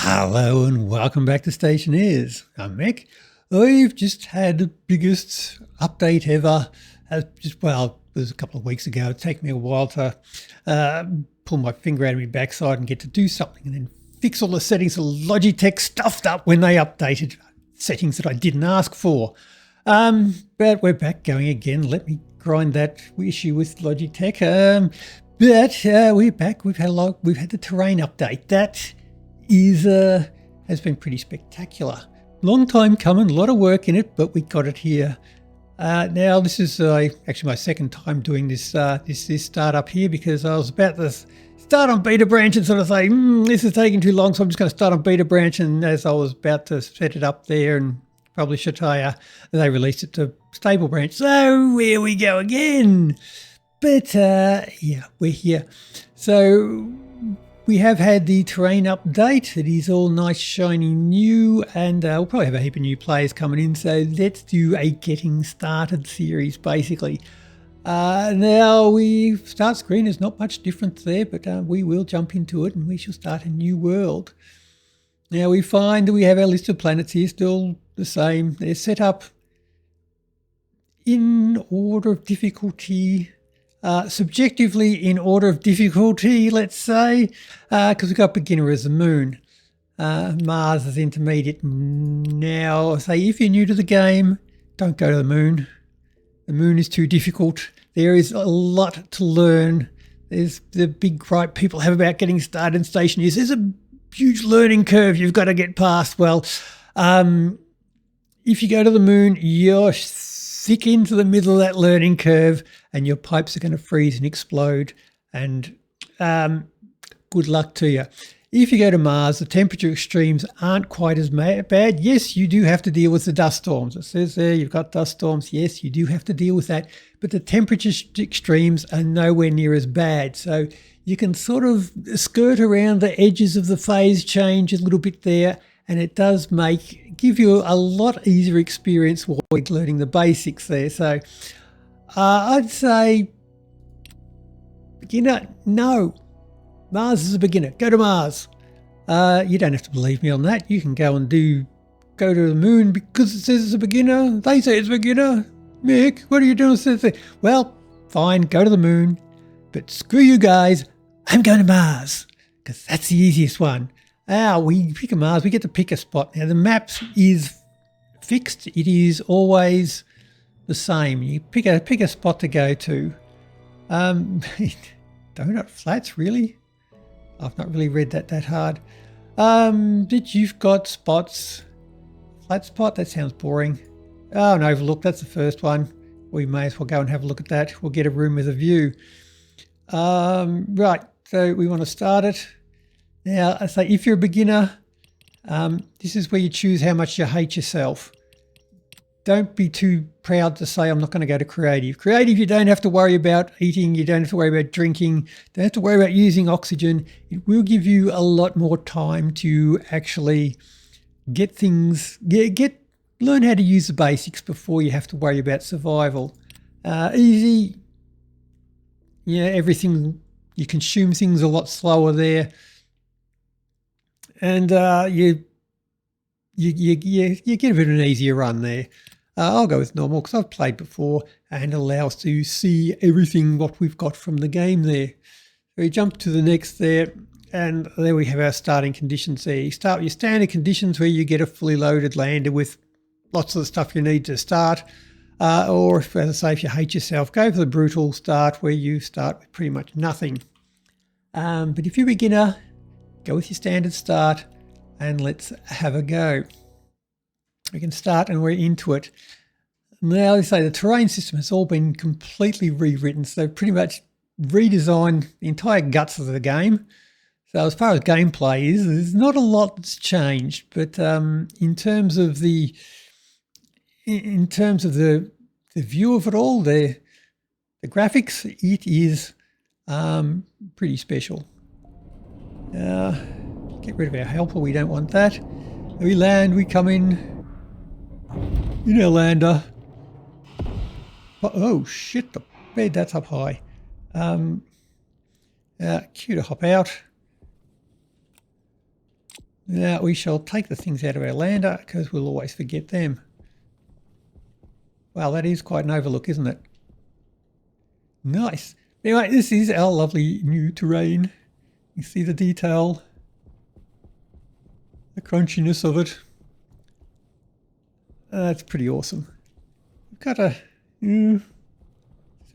Hello and welcome back to Stationeers. I'm Mick. I've just had the biggest update ever. It was a couple of weeks ago. It took me a while to pull my finger out of my backside and get to do something and then fix all the settings that Logitech stuffed up when they updated settings that I didn't ask for. But we're back going again. Let me grind that issue with Logitech. We're back. We've had the terrain update. That has been pretty spectacular. Long time coming, a lot of work in it, but we got it here. Now this is actually my second time doing this startup here, because I was about to start on beta branch and sort of say, this is taking too long, so I'm just going to start on beta branch. And as I was about to set it up there and publish it, they released it to stable branch. So here we go again. But yeah, we're here. So we have had the terrain update. It is all nice, shiny new, and we'll probably have a heap of new players coming in. So let's do a getting started series, basically. Now we start screen is not much different there, but we will jump into it and we shall start a new world. Now we find that we have our list of planets here, still the same. They're set up in order of difficulty. Subjectively in order of difficulty, let's say, because we've got beginner as the moon. Mars is intermediate. Now, say if you're new to the game, don't go to the moon. The moon is too difficult. There is a lot to learn. There's the big gripe people have about getting started in Stationeers. There's a huge learning curve you've got to get past. Well, if you go to the moon, you're thick into the middle of that learning curve and your pipes are going to freeze and explode, and good luck to you. If you go to Mars, the temperature extremes aren't quite as bad. Yes, you do have to deal with the dust storms. It says there you've got dust storms. Yes, you do have to deal with that, but the temperature extremes are nowhere near as bad. So you can sort of skirt around the edges of the phase change a little bit there, and it does give you a lot easier experience while learning the basics there. So I'd say beginner, no. Mars is a beginner. Go to Mars. You don't have to believe me on that. You can go to the moon because it says it's a beginner. They say it's a beginner. Mick, what are you doing? Well, fine, go to the moon. But screw you guys. I'm going to Mars because that's the easiest one. We pick a Mars, we get to pick a spot. Now the map is fixed. It is always the same. You pick a spot to go to. Donut flats, really? I've not really read that hard. But you've got spots. Flat spot, that sounds boring. Oh, an overlook, that's the first one. We may as well go and have a look at that. We'll get a room with a view. Right, so we want to start it. Now, I say if you're a beginner, this is where you choose how much you hate yourself. Don't be too proud to say, I'm not going to go to creative. Creative, you don't have to worry about eating. You don't have to worry about drinking. You don't have to worry about using oxygen. It will give you a lot more time to actually get things, learn how to use the basics before you have to worry about survival. Easy, everything, you consume things a lot slower there. And you get a bit of an easier run there. I'll go with normal because I've played before and allows to see everything what we've got from the game there. So we jump to the next there, and there we have our starting conditions there. You start with your standard conditions where you get a fully loaded lander with lots of the stuff you need to start. Or as I say, if you hate yourself, go for the brutal start where you start with pretty much nothing. But if you're a beginner, go with your standard start and let's have a go. We can start and we're into it. Now, I say the terrain system has all been completely rewritten. So pretty much redesigned the entire guts of the game. So as far as gameplay is, there's not a lot that's changed. But in terms of the view of it all, the graphics, it is pretty special. Get rid of our helper, we don't want that. We land, we come in our lander. Oh shit, the bed, that's up high. Q to hop out. Now we shall take the things out of our lander because we'll always forget them. Wow, that is quite an overlook, isn't it? Nice. Anyway, this is our lovely new terrain. You see the detail, the crunchiness of it. That's pretty awesome. We've got a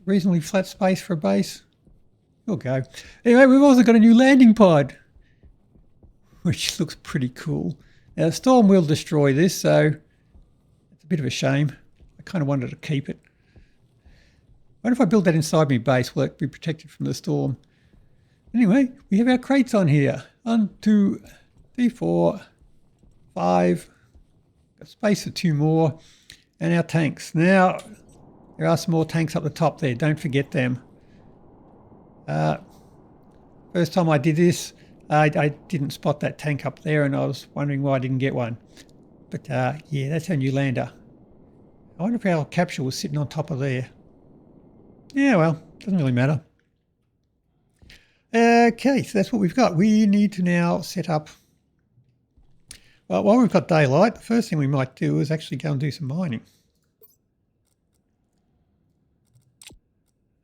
reasonably flat space for a base. We'll go. Anyway, we've also got a new landing pod, which looks pretty cool. Now, the storm will destroy this, so it's a bit of a shame. I kind of wanted to keep it. I wonder if I build that inside my base, will it be protected from the storm? Anyway, we have our crates on here. 1, 2, 3, 4, 5. Got space for 2 more. And our tanks. Now, there are some more tanks up the top there. Don't forget them. First time I did this, I didn't spot that tank up there, and I was wondering why I didn't get one. But yeah, that's our new lander. I wonder if our capsule was sitting on top of there. Yeah, well, doesn't really matter. Okay, so that's what we've got. We need to now set up... Well, while we've got daylight, the first thing we might do is actually go and do some mining.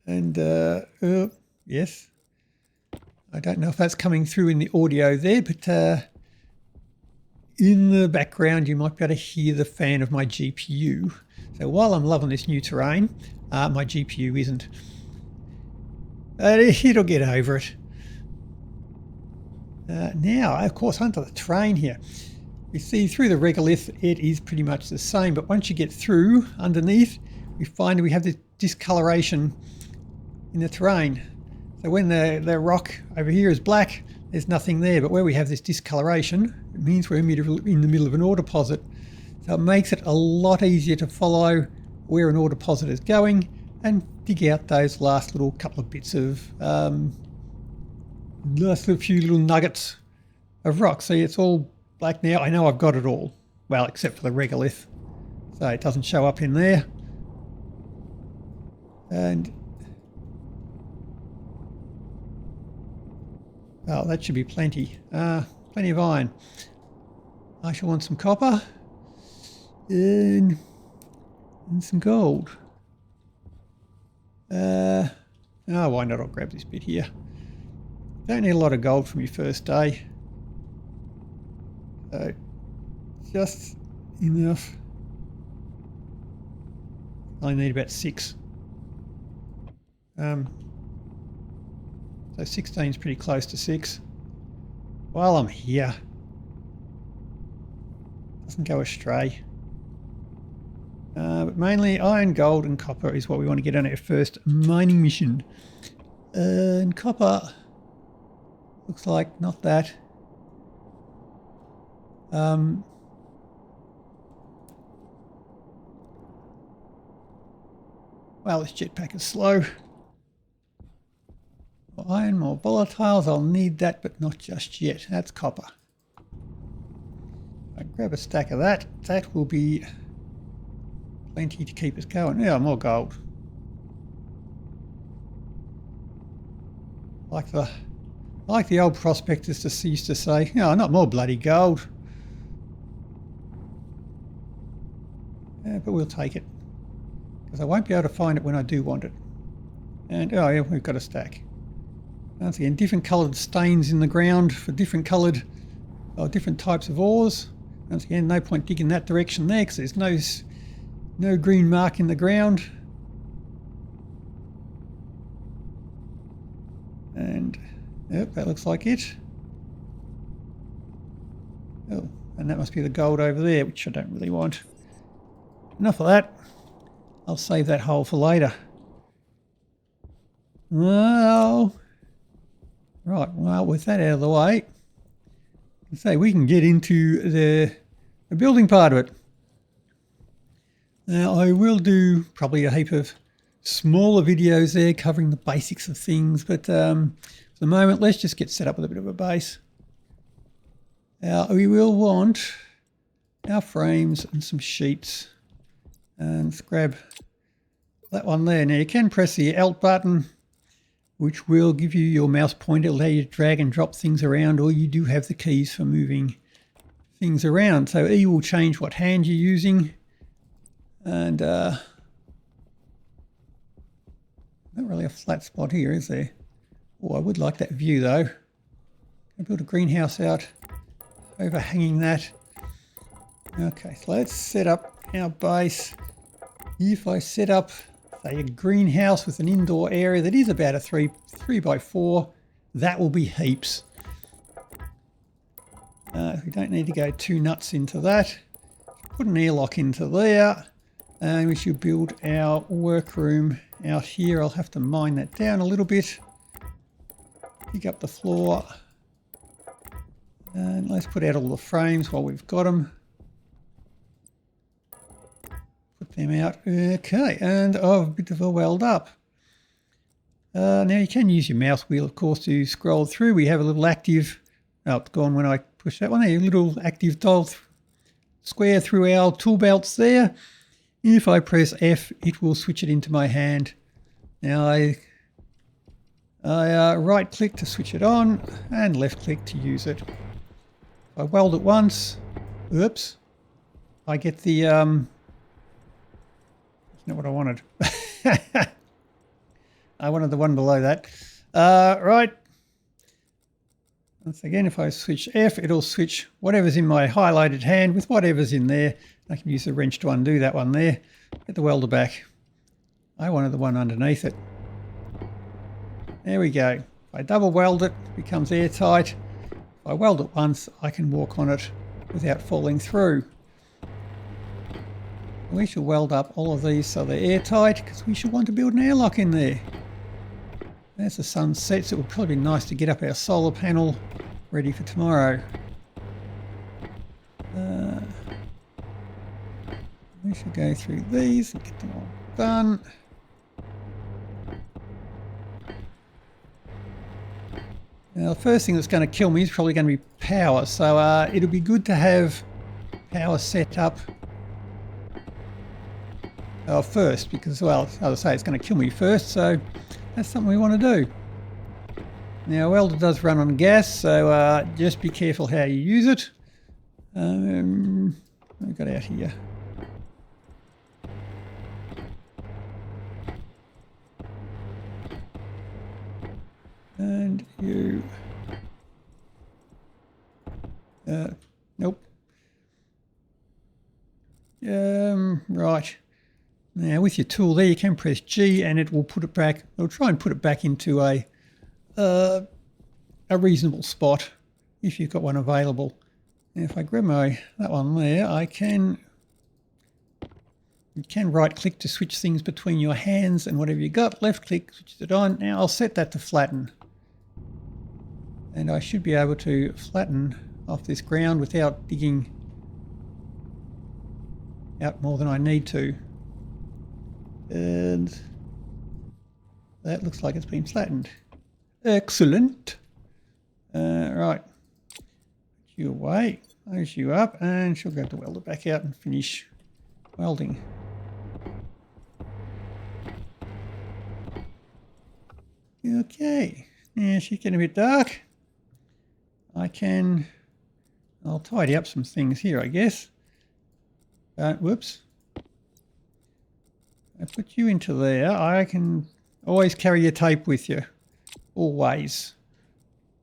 And, yes. I don't know if that's coming through in the audio there, but in the background you might be able to hear the fan of my GPU. So while I'm loving this new terrain, my GPU isn't. It'll get over it. Now, of course, onto the terrain here. You see through the regolith, it is pretty much the same, but once you get through underneath, we find we have this discoloration in the terrain. So when the rock over here is black, there's nothing there, but where we have this discoloration, it means we're in the middle of an ore deposit. So it makes it a lot easier to follow where an ore deposit is going and dig out those last little couple of bits of, few little nuggets of rock. See, it's all black now. I know I've got it all. Well, except for the regolith. So it doesn't show up in there. And well, that should be plenty. Plenty of iron. I shall want some copper and some gold. Oh, why not? I'll grab this bit here. Don't need a lot of gold from your first day. So, just enough. I need about 6. So 16 is pretty close to 6. While I'm here, doesn't go astray. But mainly iron, gold and copper is what we want to get on our first mining mission. And copper looks like not that. Well, this jetpack is slow. More iron, more volatiles. I'll need that, but not just yet. That's copper. I grab a stack of that. That will be plenty to keep us going. Yeah, more gold. Like the old prospectors used to say, no, not more bloody gold. Yeah, but we'll take it. Because I won't be able to find it when I do want it. And, oh yeah, we've got a stack. Once again, different coloured stains in the ground for different coloured or different types of ores. Once again, no point digging that direction there because there's no green mark in the ground. And, yep, that looks like it. Oh, and that must be the gold over there, which I don't really want. Enough of that. I'll save that hole for later. Well, right, well, with that out of the way, so we can get into the building part of it. Now, I will do probably a heap of smaller videos there covering the basics of things, but for the moment, let's just get set up with a bit of a base. Now, we will want our frames and some sheets. And let's grab that one there. Now, you can press the Alt button, which will give you your mouse pointer, allow you to drag and drop things around, or you do have the keys for moving things around. So E will change what hand you're using. And not really a flat spot here, is there? Oh, I would like that view though. I'll build a greenhouse out overhanging that. Okay, so let's set up our base. If I set up, say, a greenhouse with an indoor area that is about a 3 by 4, that will be heaps. We don't need to go too nuts into that. Put an airlock into there, and we should build our workroom out here. I'll have to mine that down a little bit. Pick up the floor. And let's put out all the frames while we've got them. Put them out. Okay, and a bit of a weld up. Now you can use your mouse wheel, of course, to scroll through. We have a little active, oh, it's gone when I push that one there, a little active dial square through our tool belts there. If I press F, it will switch it into my hand. Now I right click to switch it on and left click to use it. If I weld it once, oops, I get the, that's not what I wanted. I wanted the one below that. Right. Once again, if I switch F, it'll switch whatever's in my highlighted hand with whatever's in there. I can use the wrench to undo that one there. Get the welder back. I wanted the one underneath it. There we go. If I double weld it, it becomes airtight. If I weld it once, I can walk on it without falling through. We should weld up all of these so they're airtight because we should want to build an airlock in there. As the sun sets, it would probably be nice to get up our solar panel ready for tomorrow. We should go through these and get them all done. Now, the first thing that's going to kill me is probably going to be power, so it'll be good to have power set up first because, well, as I say, it's going to kill me first, so that's something we want to do. Now, welder does run on gas, so just be careful how you use it. What have we got out here? And you... nope. Right. Now with your tool there, you can press G and it will put it back. It'll try and put it back into a reasonable spot if you've got one available. And if I grab that one there, you can right click to switch things between your hands and whatever you got. Left click switches it on. Now I'll set that to flatten. And I should be able to flatten off this ground without digging out more than I need to. And that looks like it's been flattened. Excellent. Right. Put you away. Close you up and she'll grab the welder back out and finish welding. Okay. Now she's getting a bit dark. I'll tidy up some things here, I guess. Whoops. I put you into there. I can always carry your tape with you. Always.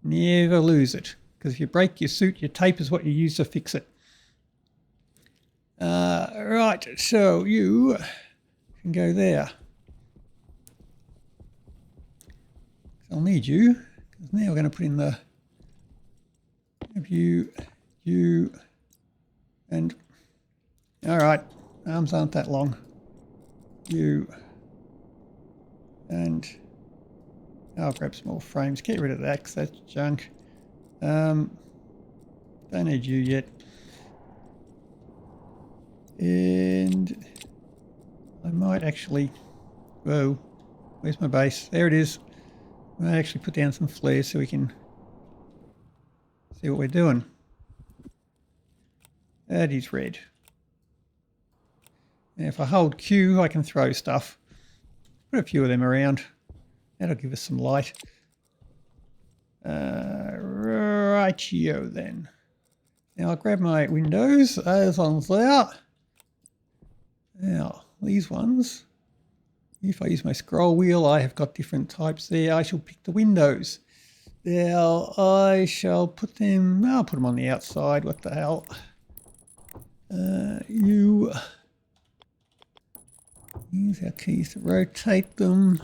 Never lose it. Because if you break your suit, your tape is what you use to fix it. Right, so you can go there. I'll need you. Because now we're going to put in the you, and all right, arms aren't that long. You, and I'll grab some more frames. Get rid of that because that's junk. Don't need you yet. And I might actually, whoa, where's my base? There it is. I might actually put down some flares so we can see what we're doing. That is red. Now if I hold Q, I can throw stuff. Put a few of them around. That'll give us some light. Rightio then. Now I'll grab my windows, those ones there. Now these ones, if I use my scroll wheel, I have got different types there. I shall pick the windows. Now I shall put them, I'll put them on the outside, what the hell. Use our keys to rotate them.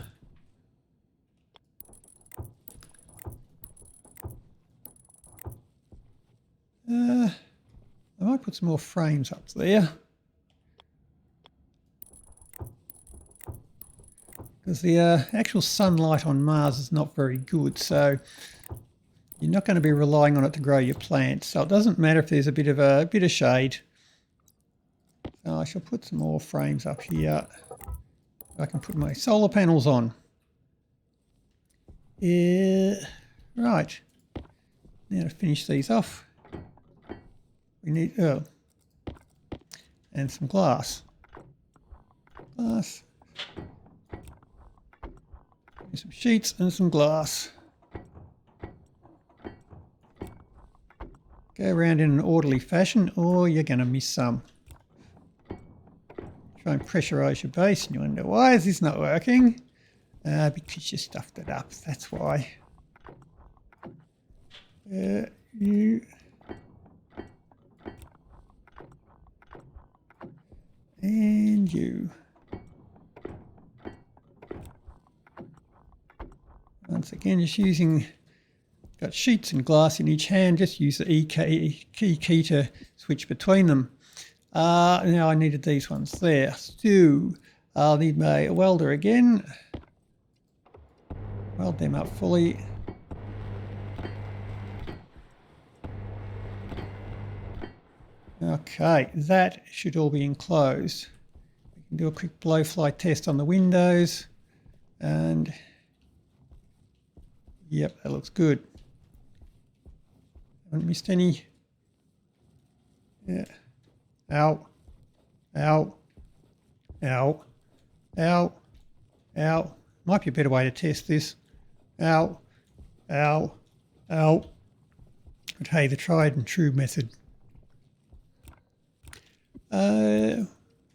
I might put some more frames up there. Because the actual sunlight on Mars is not very good, so you're not going to be relying on it to grow your plants. So it doesn't matter if there's a bit of shade. So I shall put some more frames up here. I can put my solar panels on. Right. Now to finish these off, we need and some glass. Some sheets and some glass. Go around in an orderly fashion or you're going to miss some. Try and pressurise your base and you wonder, why is this not working? Because you stuffed it up, that's why. You and you. Once again, just using, got sheets and glass in each hand, just use the E key to switch between them. Now I needed these ones there. So I'll need my welder again. Weld them up fully. Okay, that should all be enclosed. We can do a quick blowfly test on the windows and yep, that looks good. Haven't missed any. Yeah. Ow. Ow. Ow. Ow. Ow. Might be a better way to test this. Ow. Ow. Ow. But hey, the tried and true method.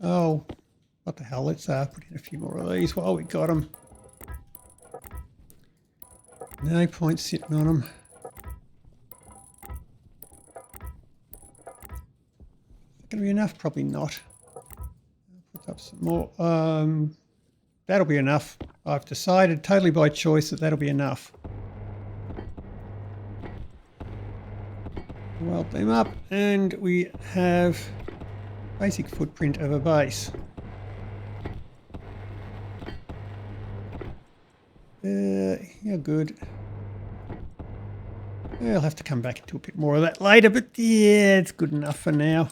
Oh, what the hell? Let's put in a few more of these while we got them. No point sitting on them. Going to be enough? Probably not. I'll put up some more. That'll be enough. I've decided totally by choice that that'll be enough. Weld them up and we have basic footprint of a base. You're good. I'll have to come back into a bit more of that later, but yeah, it's good enough for now.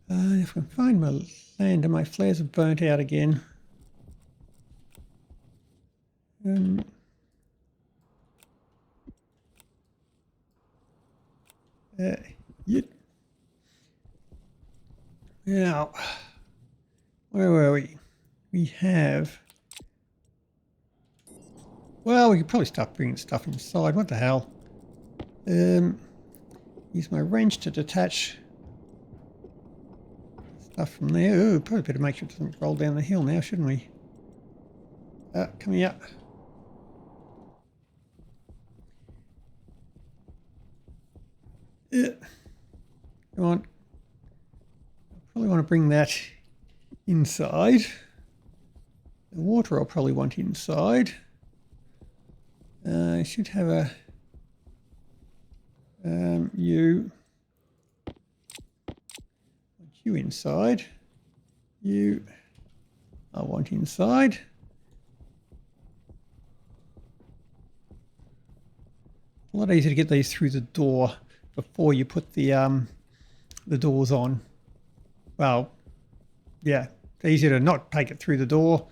If I can find my land and my flares have burnt out again. Yep. Now, where were we? We have... Well, we could probably start bringing stuff inside. What the hell? Use my wrench to detach stuff from there. Ooh, probably better make sure it doesn't roll down the hill now, shouldn't we? Come here. Come on. Probably want to bring that inside. The water I'll probably want inside. I should have a you inside. You I want inside. A lot easier to get these through the door before you put the doors on. Well, yeah, it's easier to not take it through the door.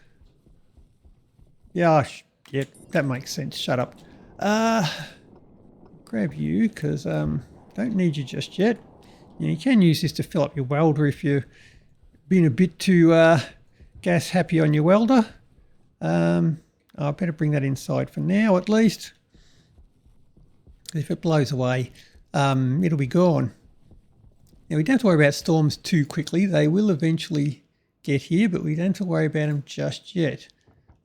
Yeah, yeah, that makes sense. Shut up. Grab you because don't need you just yet. You can use this to fill up your welder if you've been a bit too gas happy on your welder. I better bring that inside for now at least. If it blows away, it'll be gone. Now we don't have to worry about storms too quickly. They will eventually get here, but we don't have to worry about them just yet.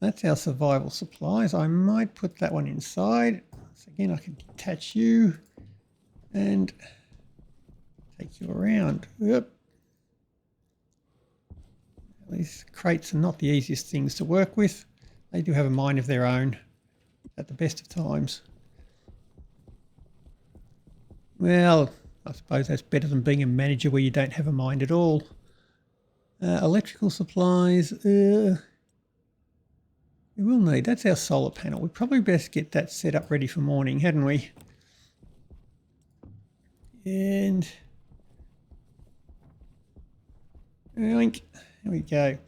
That's our survival supplies. I might put that one inside. So again, I can detach you and take you around. Yep. These crates are not the easiest things to work with. They do have a mind of their own at the best of times. Well, I suppose that's better than being a manager where you don't have a mind at all. Electrical supplies, we will need, that's our solar panel. We probably best get that set up ready for morning, hadn't we? And there we go.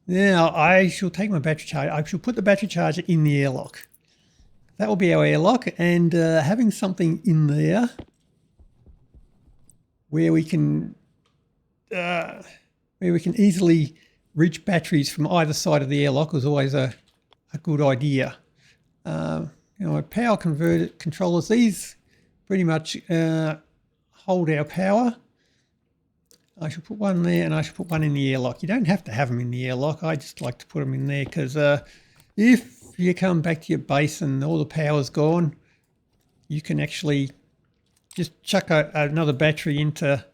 Now I shall take my battery charger. I shall put the battery charger in the airlock. That will be our airlock, and having something in there where we can easily reach batteries from either side of the airlock was always a good idea. Our power controllers, these pretty much hold our power. I should put one there and I should put one in the airlock. You don't have to have them in the airlock. I just like to put them in there because if you come back to your base and all the power's gone, you can actually just chuck another battery into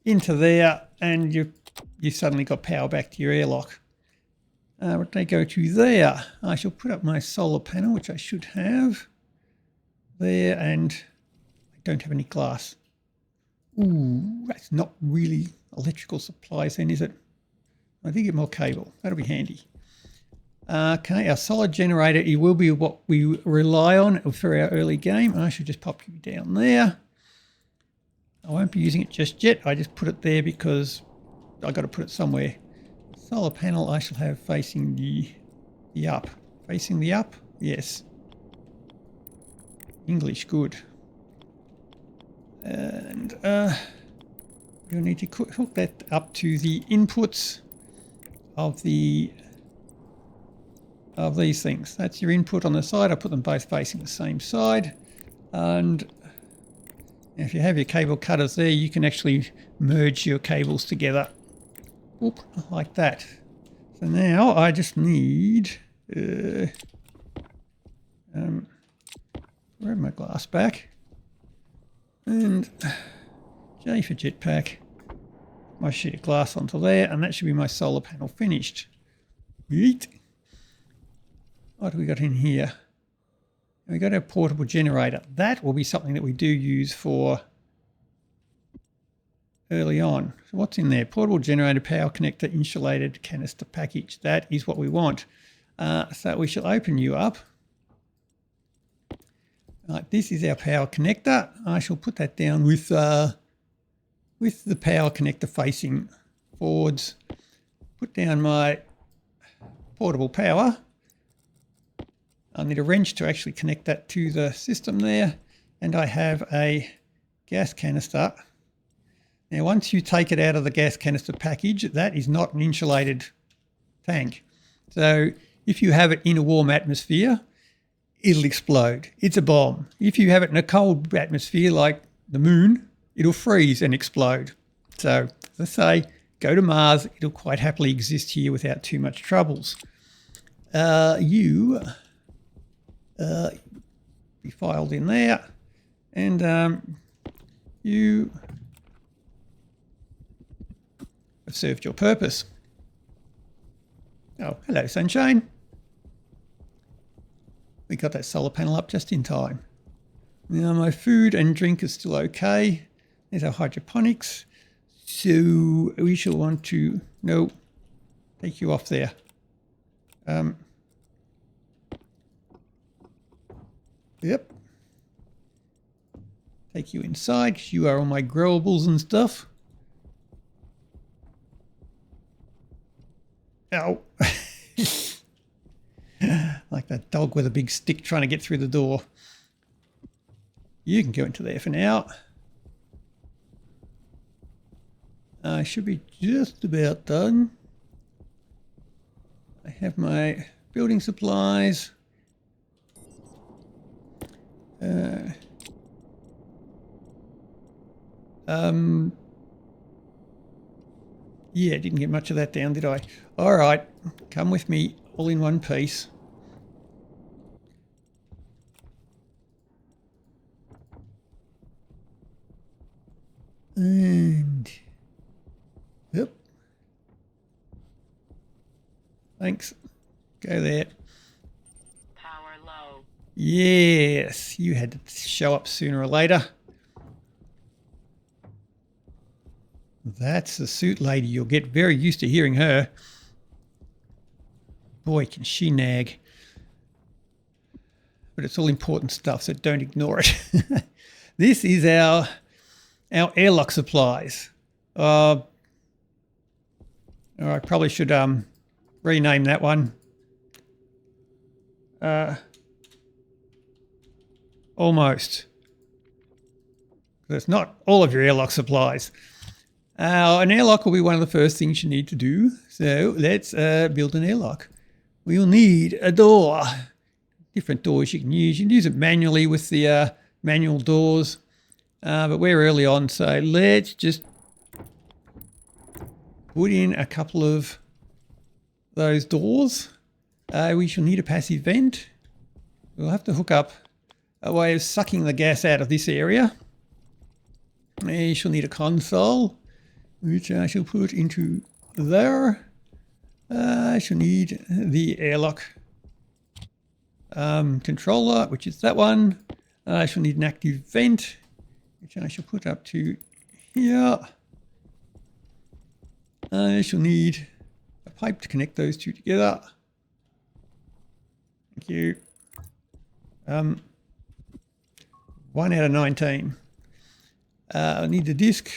there and you suddenly got power back to your airlock. But they go to there. I shall put up my solar panel, which I should have there, and I don't have any glass. Ooh, that's not really electrical supplies then, is it? I think it's more cable. That'll be handy. Okay, our solid generator, it will be what we rely on for our early game. I should just pop you down there. I won't be using it just yet. I just put it there because I got to put it somewhere. Solar panel I shall have facing the up. Facing the up? Yes. English, good. And you'll need to hook that up to the inputs of these things. That's your input on the side. I put them both facing the same side. And if you have your cable cutters there, you can actually merge your cables together. Oop, like that. So now I just need grab my glass back and J for jetpack, my sheet of glass onto there, and that should be my solar panel finished. Yeet. What do we got in here? We got our portable generator. That will be something that we do use for early on. So what's in there? Portable generator, power connector, insulated canister package. That is what we want. So we shall open you up. Right, this is our power connector. I shall put that down with the power connector facing forwards. Put down my portable power. I need a wrench to actually connect that to the system there. And I have a gas canister. Now, once you take it out of the gas canister package, that is not an insulated tank. So if you have it in a warm atmosphere, it'll explode. It's a bomb. If you have it in a cold atmosphere like the moon, it'll freeze and explode. So as I say, go to Mars. It'll quite happily exist here without too much troubles. You be filed in there, and you have served your purpose. Oh, hello, sunshine. We got that solar panel up just in time. Now my food and drink is still okay. There's our hydroponics. So we shall want to, no, take you off there. Yep. Take you inside because you are on my growables and stuff. Ow. Like that dog with a big stick trying to get through the door. You can go into there for now. I should be just about done. I have my building supplies. Yeah, didn't get much of that down, did I? All right, come with me, all in one piece. And yep. Thanks. Go there. Power low. Yes, you had to show up sooner or later. That's the suit lady. You'll get very used to hearing her. Boy, can she nag. But it's all important stuff, so don't ignore it. This is our airlock supplies. I probably should rename that one. Almost. That's not all of your airlock supplies. An airlock will be one of the first things you need to do. So let's build an airlock. We'll need a door. Different doors you can use. You can use it manually with the manual doors. But we're early on, so let's just put in a couple of those doors. We shall need a passive vent. We'll have to hook up a way of sucking the gas out of this area. We shall need a console, which I shall put into there. I shall need the airlock controller, which is that one. I shall need an active vent, which I shall put up to here. I shall need a pipe to connect those two together. Thank you. 1 out of 19. I need the disc,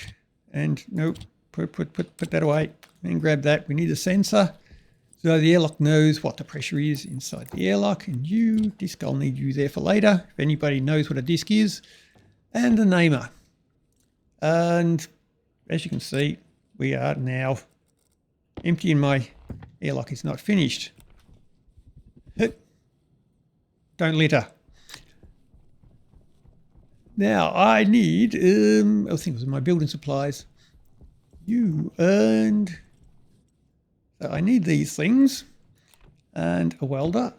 and nope, put that away and grab that. We need a sensor so the airlock knows what the pressure is inside the airlock. And you, disc, I'll need you there for later if anybody knows what a disc is. And a namer. And as you can see, we are now empty and my airlock is not finished. Don't litter. Now I need, I think it was my building supplies. So I need these things and a welder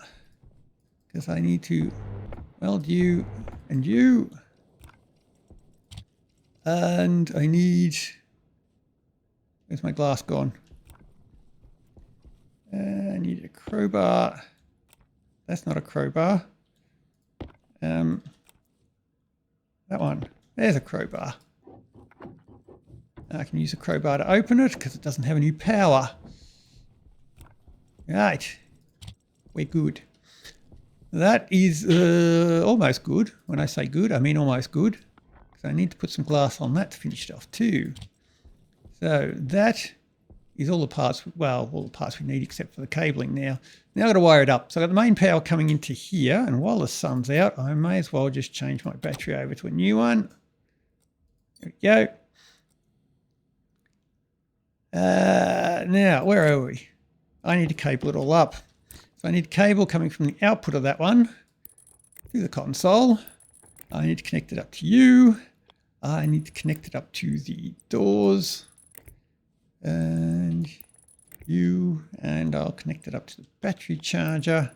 because I need to weld you and you. And I need, where's my glass gone? I need a crowbar. That's not a crowbar. That one, there's a crowbar. I can use a crowbar to open it because it doesn't have any power. Right, we're good. That is almost good. When I say good, I mean almost good. So I need to put some glass on that to finish it off too. So that is all the parts, well, all the parts we need except for the cabling now. Now I've got to wire it up. So I've got the main power coming into here, and while the sun's out, I may as well just change my battery over to a new one. There we go. Now, where are we? I need to cable it all up. So I need a cable coming from the output of that one to the console. I need to connect it up to you. I need to connect it up to the doors. And you, and I'll connect it up to the battery charger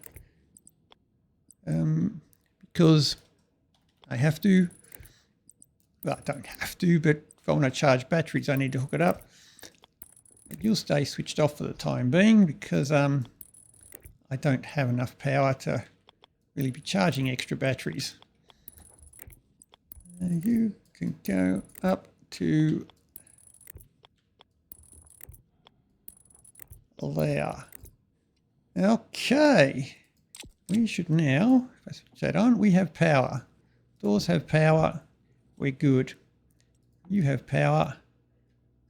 because I have to. Well, I don't have to, but if I want to charge batteries, I need to hook it up. But you'll stay switched off for the time being because I don't have enough power to really be charging extra batteries. And you can go up to there. Okay, we should now, if I switch that on, we have power. Doors have power. We're good. You have power.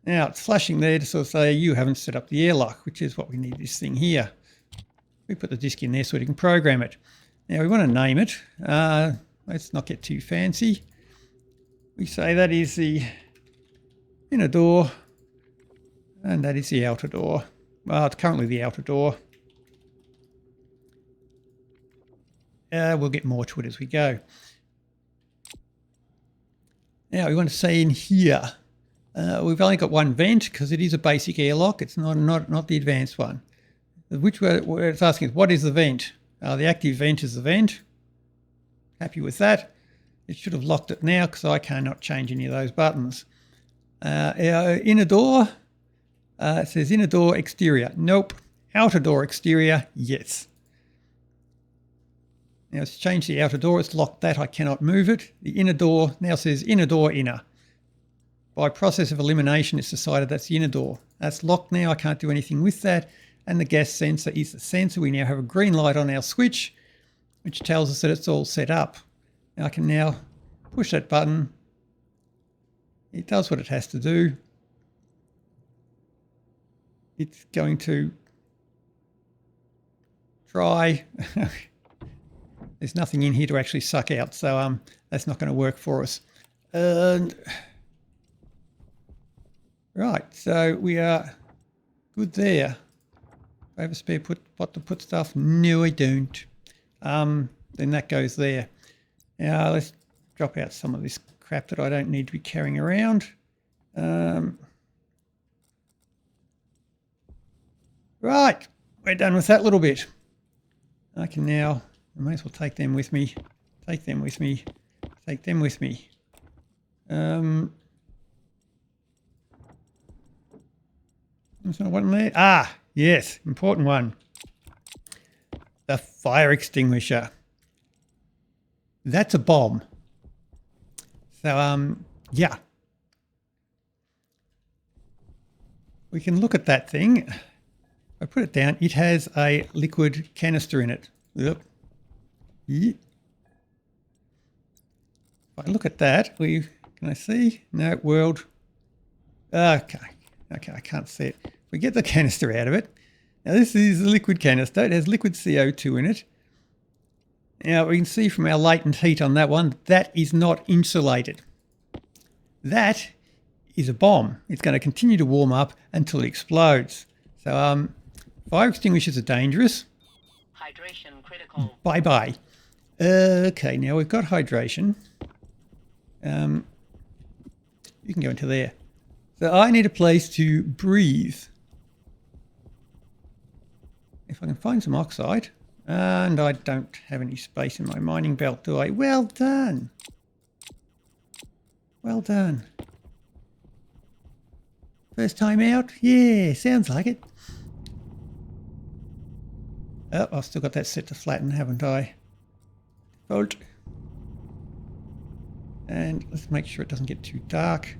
Now it's flashing there to sort of say you haven't set up the airlock, which is what we need this thing here. We put the disk in there so we can program it. Now we want to name it. Let's not get too fancy. We say that is the inner door and that is the outer door. Well, it's currently the outer door. We'll get more to it as we go. Now we want to say in here, we've only got one vent because it is a basic airlock. It's not the advanced one. Which where it's asking is what is the vent? The active vent is the vent. Happy with that. It should have locked it now because I cannot change any of those buttons. Our inner door, it says inner door exterior. Nope. Outer door exterior, yes. Now it's changed the outer door. It's locked that. I cannot move it. The inner door now says inner door inner. By process of elimination, it's decided that's the inner door. That's locked now. I can't do anything with that. And the gas sensor is the sensor. We now have a green light on our switch, which tells us that it's all set up. I can now push that button. It does what it has to do. It's going to try. There's nothing in here to actually suck out, so that's not going to work for us. And right, so we are good there. I have a spare pot to put stuff? No, I don't. Then that goes there. Now let's drop out some of this crap that I don't need to be carrying around. Right, we're done with that little bit. I can now, I may as well take them with me. Take them with me. Take them with me. There's not one there. Ah, yes, important one. The fire extinguisher. That's a bomb. So, yeah. We can look at that thing. If I put it down, it has a liquid canister in it. Yep. If I look at that, can I see? No, world. Okay, I can't see it. We get the canister out of it. Now this is a liquid canister. It has liquid CO2 in it. Now we can see from our latent heat on that one, that is not insulated. That is a bomb. It's going to continue to warm up until it explodes. So fire extinguishers are dangerous. Hydration critical. Bye-bye. Okay, now we've got hydration. You can go into there. So I need a place to breathe. If I can find some oxide. And I don't have any space in my mining belt, do I? Well done. Well done. First time out? Yeah, sounds like it. Oh, I've still got that set to flatten, haven't I? Default. And let's make sure it doesn't get too dark.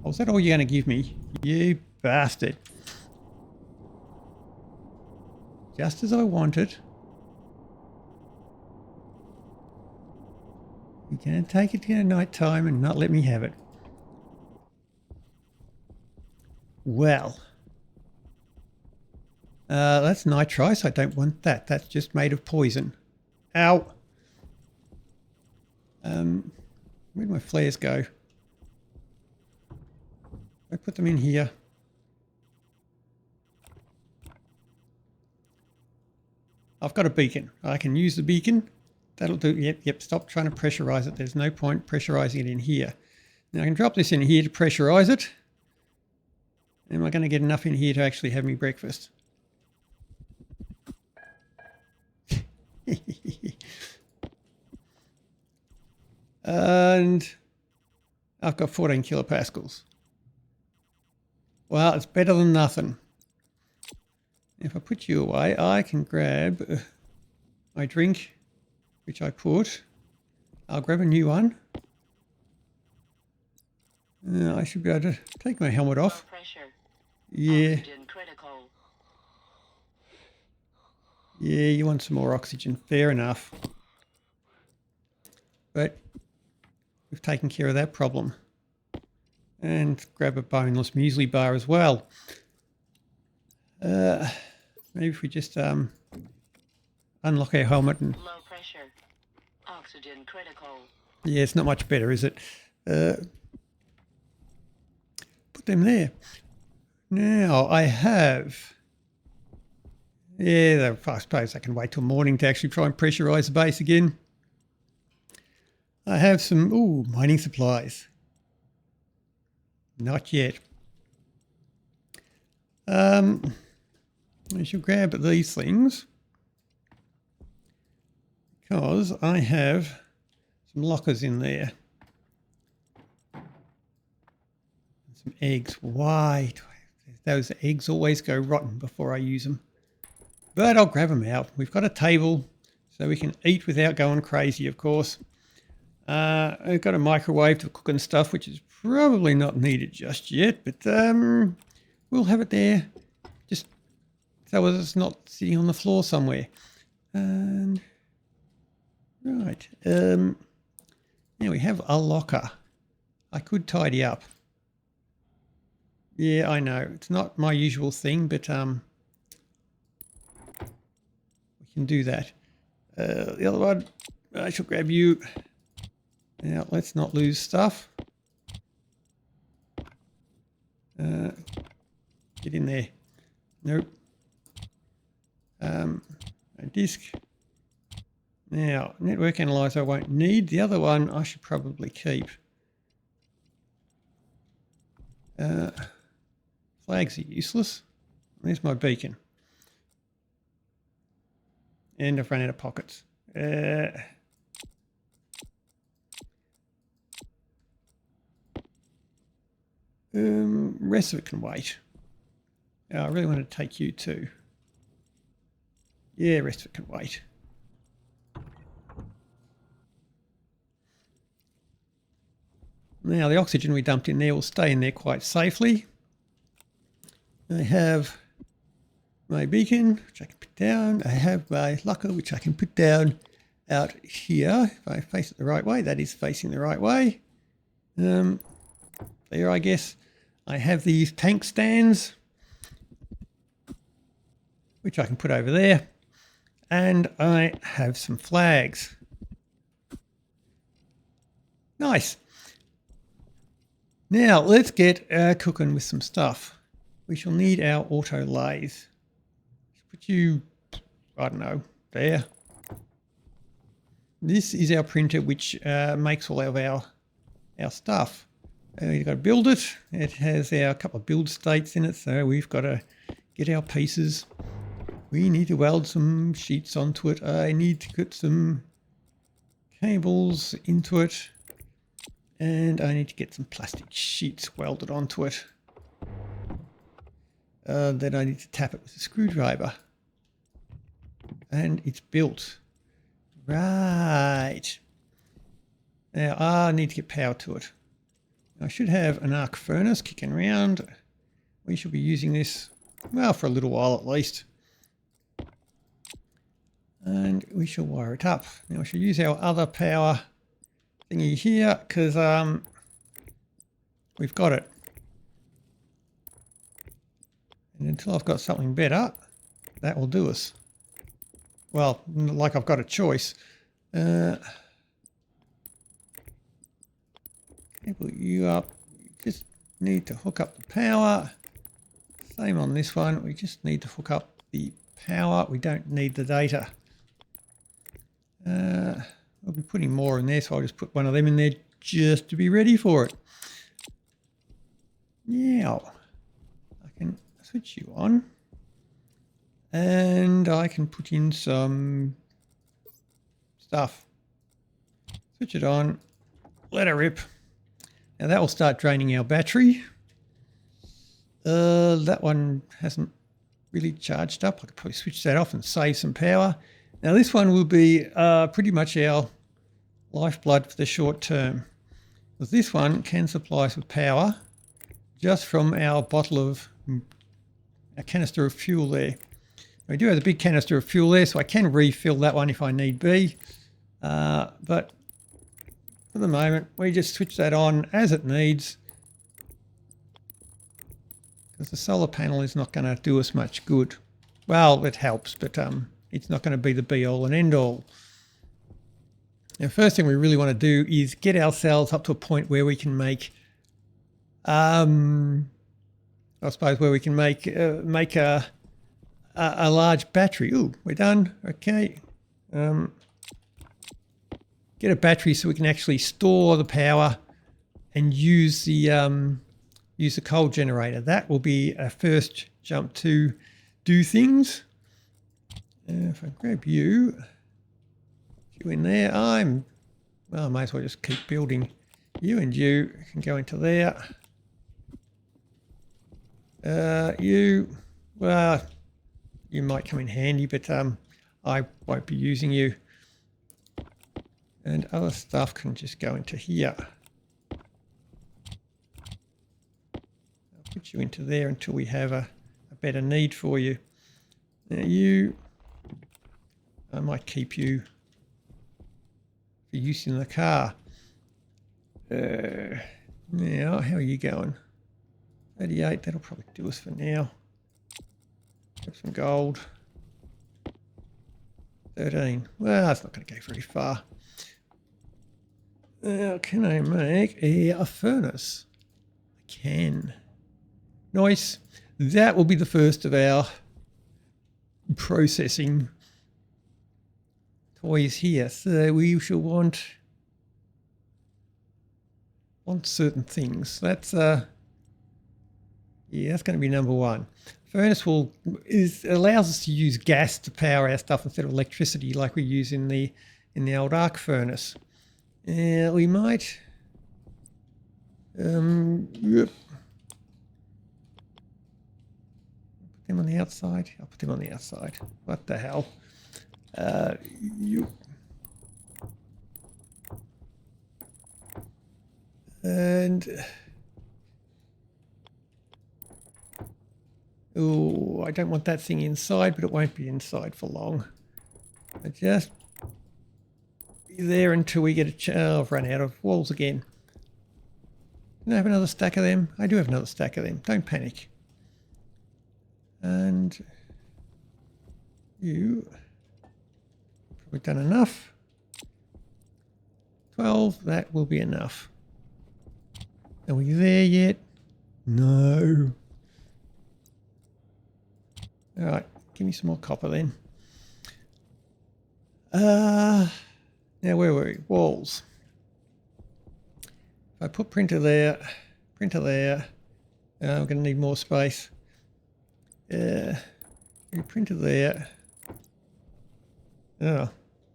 Oh, is that all you're going to give me? You bastard. Just as I wanted. You're going to take it to night time and not let me have it. Well. That's nitrite. I don't want that. That's just made of poison. Ow. Where'd my flares go? I put them in here. I've got a beacon. I can use the beacon. That'll do. Yep. Stop trying to pressurize it. There's no point pressurizing it in here. Now I can drop this in here to pressurize it. Am I going to get enough in here to actually have me breakfast? And I've got 14 kilopascals. Well, it's better than nothing. If I put you away, I can grab my drink, which I put. I'll grab a new one. I should be able to take my helmet off. Pressure. Yeah. Oxygen critical. Yeah, you want some more oxygen. Fair enough. But we've taken care of that problem. And grab a boneless muesli bar as well. Maybe if we just unlock our helmet and... Low pressure. Oxygen critical. Yeah, it's not much better, is it? Put them there. Now I have... Yeah, I suppose I can wait till morning to actually try and pressurise the base again. I have some, mining supplies. Not yet. I shall grab these things because I have some lockers in there. Some eggs. Why? Those eggs always go rotten before I use them. But I'll grab them out. We've got a table so we can eat without going crazy, of course. I've got a microwave to cook and stuff, which is probably not needed just yet, but we'll have it there just so it's not sitting on the floor somewhere. And right. Now we have a locker. I could tidy up. Yeah, I know. It's not my usual thing, but we can do that. The other one, I shall grab you. Now, let's not lose stuff. Get in there. Nope. A disk. Now, network analyzer I won't need. The other one I should probably keep. Flags are useless. There's my beacon. And I've run out of pockets. Rest of it can wait. I really want to take you too. Yeah, rest of it can wait. Now the oxygen we dumped in there will stay in there quite safely. I have my beacon, which I can put down. I have my locker, which I can put down out here. If I face it the right way, that is facing the right way. There, I guess. I have these tank stands, which I can put over there. And I have some flags. Nice. Now, let's get cooking with some stuff. We shall need our auto lathe. Put you, I don't know, there. This is our printer, which makes all of our stuff. You've got to build it. It has our couple of build states in it, so we've got to get our pieces. We need to weld some sheets onto it. I need to put some cables into it. And I need to get some plastic sheets welded onto it. Then I need to tap it with a screwdriver. And it's built. Right. Now I need to get power to it. I should have an arc furnace kicking around. We should be using this, well, for a little while at least. And we shall wire it up. Now we shall use our other power thingy here because we've got it. And until I've got something better, that will do us. Well, like I've got a choice. Cable you up. We just need to hook up the power. Same on this one. We just need to hook up the power. We don't need the data. I'll be putting more in there, so I'll just put one of them in there just to be ready for it. Now, I can switch you on. And I can put in some stuff. Switch it on. Let it rip. Now that will start draining our battery. That one hasn't really charged up. I could probably switch that off and save some power. Now this one will be pretty much our lifeblood for the short term. Because this one can supply us with power just from our canister of fuel there. We do have a big canister of fuel there, so I can refill that one if I need be. But for the moment, we just switch that on as it needs. Because the solar panel is not going to do us much good. Well, it helps, but it's not going to be the be-all and end-all. Now, first thing we really want to do is get ourselves up to a point where we can make, I suppose, where we can make a a large battery. Ooh, we're done. Okay. Get a battery so we can actually store the power and use the coal generator. That will be our first jump to do things. If I grab you in there, well, I might as well just keep building. You and you can go into there. Well, you might come in handy, but I won't be using you. And other stuff can just go into here. I'll put you into there until we have a better need for you. Now I might keep you for use in the car. Now, how are you going? 38, that'll probably do us for now. Have some gold. 13, well, that's not going to go very far. Now, can I make a furnace? I can. Nice. That will be the first of our processing toys here. So we shall want certain things. That's yeah, that's going to be number one. Furnace allows us to use gas to power our stuff instead of electricity like we use in the old arc furnace. We might yep. Put them on the outside. I'll put them on the outside. What the hell? And oh, I don't want that thing inside, but it won't be inside for long. I just be there until we get I've run out of walls again. Can I have another stack of them? I do have another stack of them. Don't panic. And you probably done enough. 12, that will be enough. Are we there yet? No. All right, give me some more copper then. Now where were we? Walls. If I put printer there, I'm going to need more space. Printer there. Oh,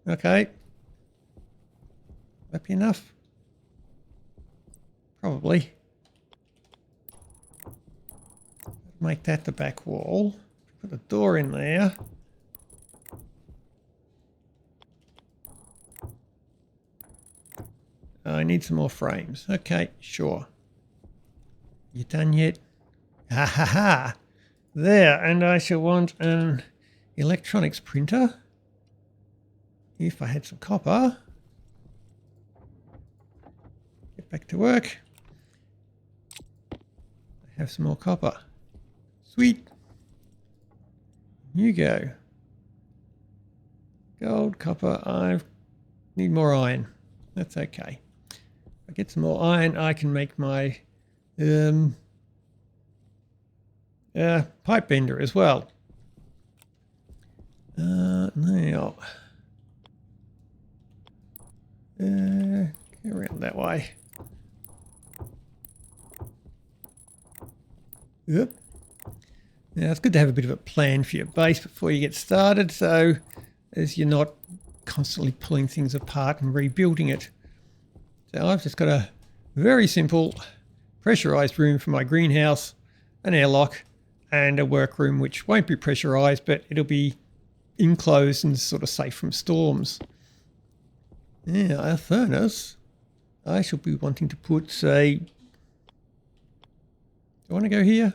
okay. That be enough? Probably. Make that the back wall. Put a door in there. I need some more frames. Okay, sure. You done yet? Ha ha ha! There, and I shall want an electronics printer. If I had some copper. Get back to work. I have some more copper. Sweet. You go. Gold, copper, I need more iron. That's okay. If I get some more iron, I can make my pipe bender as well. Now, go around that way. Yep. Now, it's good to have a bit of a plan for your base before you get started, so as you're not constantly pulling things apart and rebuilding it. So I've just got a very simple pressurized room for my greenhouse, an airlock, and a workroom which won't be pressurized, but it'll be enclosed and sort of safe from storms. Now, our furnace, I shall be wanting to put, say, do I want to go here?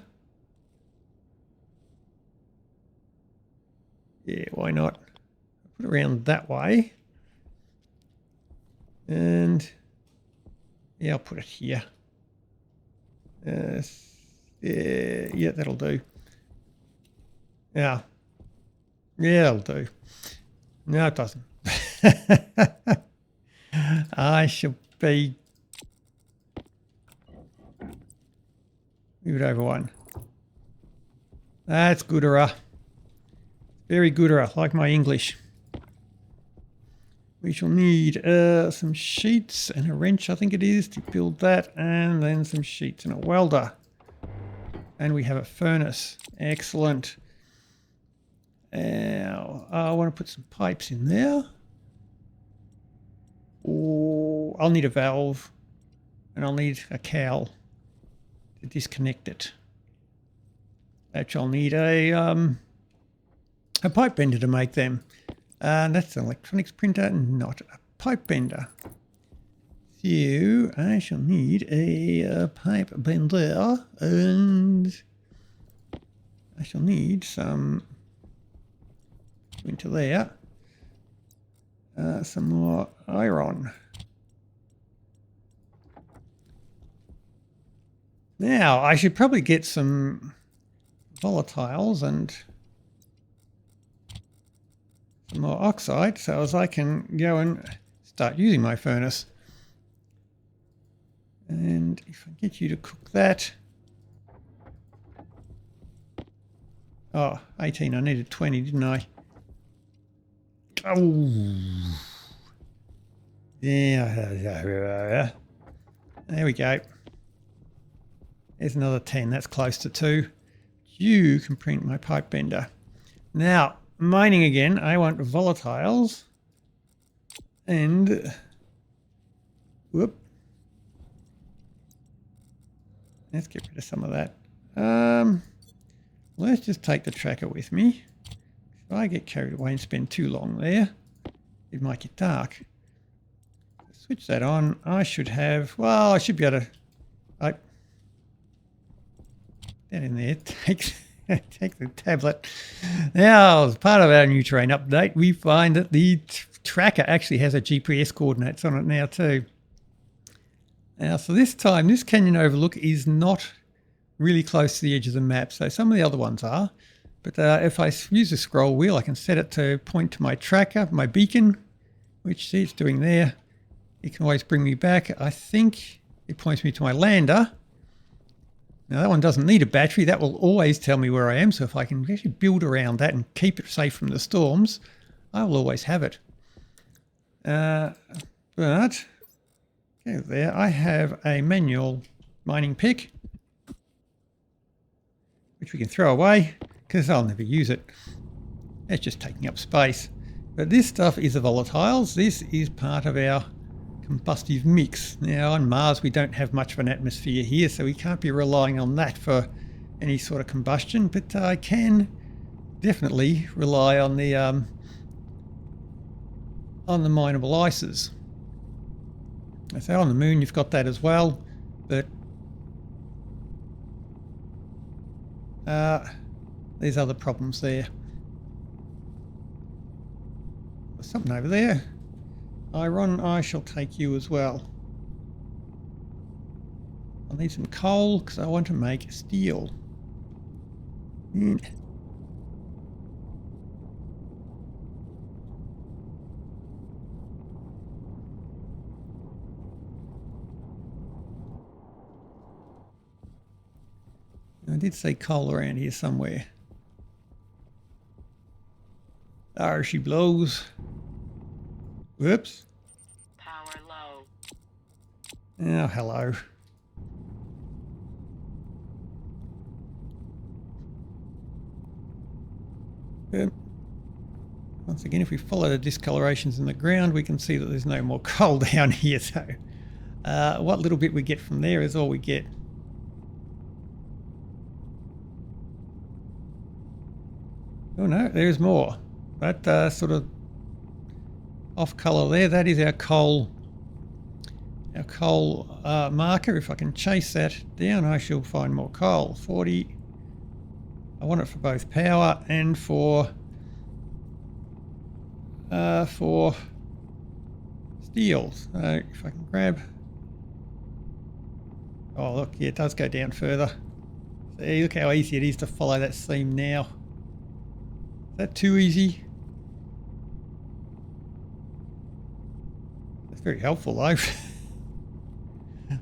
Yeah, why not? Put it around that way. And yeah, I'll put it here. Yeah, that'll do. Yeah. Yeah, that'll do. No, it doesn't. I shall be... Move it over one. That's gooder. Very good, like my English. We shall need some sheets and a wrench, I think it is, to build that, and then some sheets and a welder. And we have a furnace. Excellent. Now, I want to put some pipes in there. Oh, I'll need a valve, and I'll need a cowl to disconnect it. Actually, I'll need a pipe bender to make them. And that's an electronics printer, not a pipe bender. So I shall need a pipe bender, and I shall need some into there. Some more iron. Now I should probably get some volatiles and some more oxide, so as I can go and start using my furnace. And if I get you to cook that, 18, I needed 20, didn't I? Oh, yeah, there we go. There's another 10, that's close to 2. You can print my pipe bender. Now, mining again, I want volatiles and whoop. Let's get rid of some of that. Let's just take the tracker with me. If I get carried away and spend too long there, it might get dark. Switch that on. I should have, well, I should be able to that in there. Take the tablet. Now, as part of our new terrain update, we find that the tracker actually has a GPS coordinates on it now too. Now, so this time, this canyon overlook is not really close to the edge of the map. So some of the other ones are. But if I use the scroll wheel, I can set it to point to my tracker, my beacon, which see it's doing there. It can always bring me back. I think it points me to my lander. Now that one doesn't need a battery. That will always tell me where I am. So if I can actually build around that and keep it safe from the storms, I will always have it. But okay, there I have a manual mining pick, which we can throw away because I'll never use it. It's just taking up space. But this stuff is the volatiles. This is part of our combustive mix. Now on Mars we don't have much of an atmosphere here, so we can't be relying on that for any sort of combustion, but I can definitely rely on the mineable ices. So on the moon you've got that as well, but there's other problems there. There's something over there. Iron, I shall take you as well. I'll need some coal because I want to make steel. I did say coal around here somewhere. There she blows. Whoops. Power low. Oh, hello. Once again, if we follow the discolorations in the ground, we can see that there's no more coal down here. So what little bit we get from there is all we get. Oh no, there's more. That sort of off colour there, that is our coal marker. If I can chase that down, I shall find more coal. 40. I want it for both power and for steel. So if I can grab, oh look, yeah, it does go down further. See, look how easy it is to follow that seam now. Is that too easy? That's very helpful though.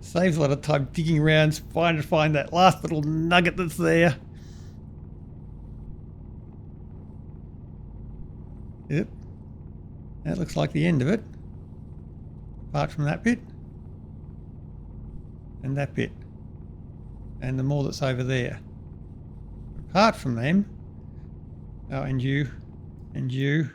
Saves a lot of time digging around trying to find that last little nugget that's there. That looks like the end of it. Apart from that bit. And that bit. And the more that's over there. Apart from them. Oh, and you. And you.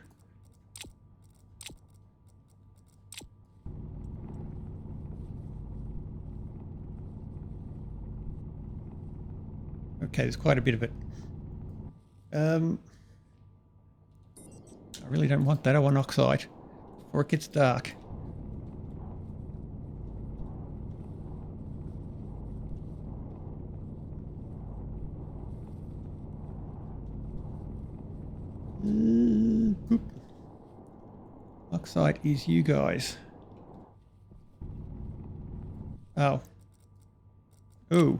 Okay, there's quite a bit of it. I really don't want that. I want oxide before it gets dark. Boop. Oxide is you guys. Oh. Ooh.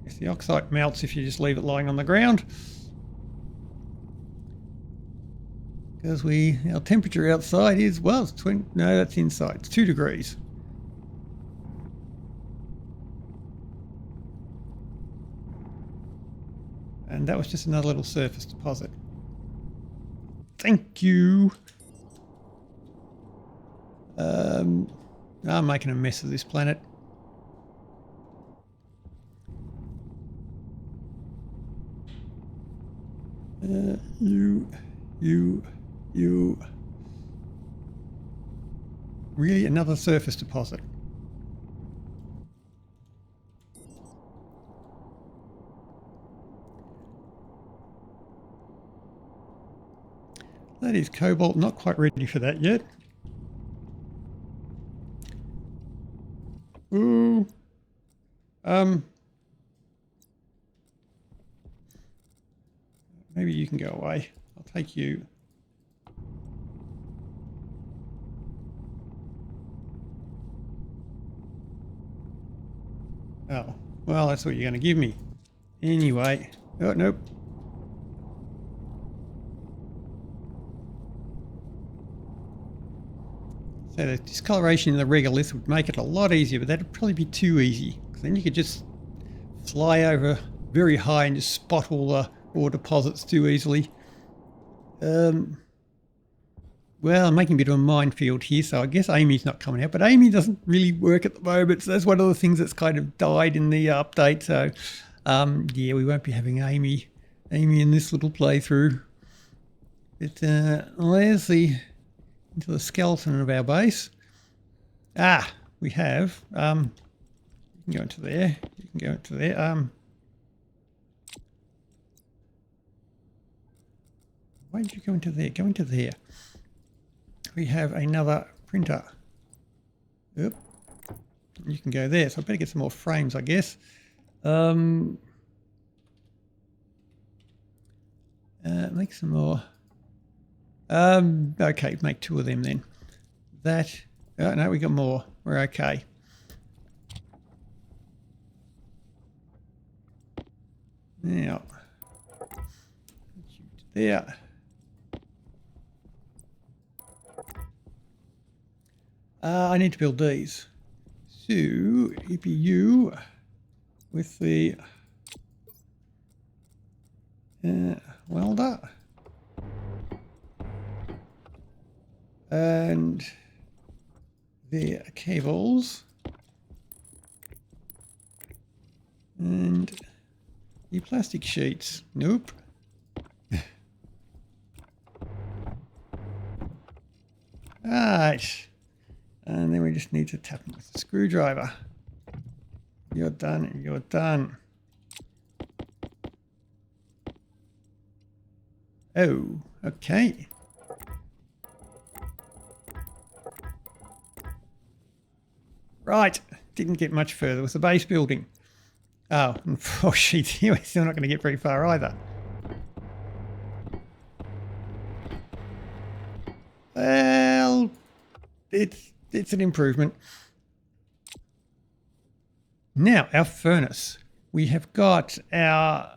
Guess the oxide melts if you just leave it lying on the ground. Because our temperature outside is, well, it's 20, no, that's inside. It's 2 degrees. And that was just another little surface deposit. Thank you. I'm making a mess of this planet. You. Really, another surface deposit. That is cobalt, not quite ready for that yet. Ooh. Maybe you can go away. I'll take you. Oh, well, that's what you're going to give me. Anyway. Oh, nope. So the discoloration in the regolith would make it a lot easier, but that'd probably be too easy. Because then you could just fly over very high and just spot all the ore deposits too easily. Well, I'm making a bit of a minefield here, so I guess Amy's not coming out. But Amy doesn't really work at the moment, so that's one of the things that's kind of died in the update. So, yeah, we won't be having Amy in this little playthrough. But there's into the skeleton of our base. Ah, we have. You can go into there. You can go into there. Why did you go into there? Go into there. We have another printer. Yep. You can go there. So I better get some more frames, I guess. Make some more. Okay, make 2 of them then. That. Oh, no, we got more. We're okay. Now, there. I need to build these. So, EPU with the welder. And the cables. And the plastic sheets. Nope. Right. And then we just need to tap them with the screwdriver. You're done. You're done. Oh, okay. Right. Didn't get much further with the base building. Oh, unfortunately, we're still not going to get very far either. Well, it's an improvement. Now, our furnace. We have got our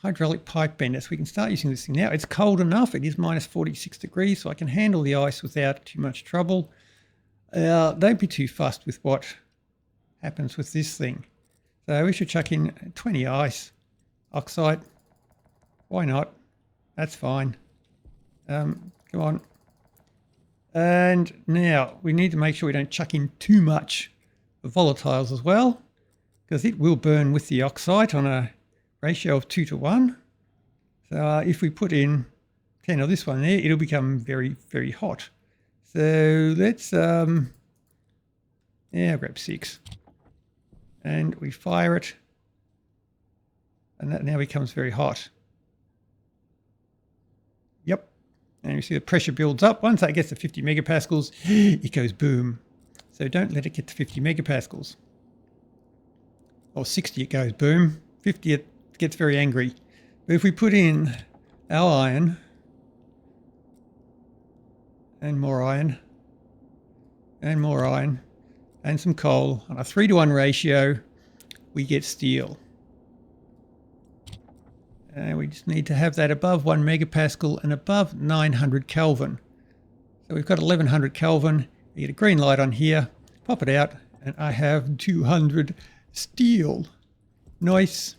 hydraulic pipe bender, so we can start using this thing now. It's cold enough. It is minus 46 degrees, so I can handle the ice without too much trouble. Don't be too fussed with what happens with this thing. So we should chuck in 20 ice Oxide. Why not? That's fine. Come on. And now we need to make sure we don't chuck in too much of volatiles as well, because it will burn with the oxide on a ratio of 2 to 1. So if we put in 10 of this one there, it'll become very, very hot. So let's, I'll grab 6. And we fire it. And that now becomes very hot. Yep. And you see the pressure builds up. Once that gets to 50 megapascals, it goes boom. So don't let it get to 50 megapascals. Or 60 it goes boom. 50 it gets very angry. But if we put in our iron, and more iron, and more iron, and some coal on a 3 to 1 ratio, we get steel. And we just need to have that above 1 megapascal and above 900 Kelvin. So we've got 1100 Kelvin. You get a green light on here, pop it out, and I have 200 steel. Nice.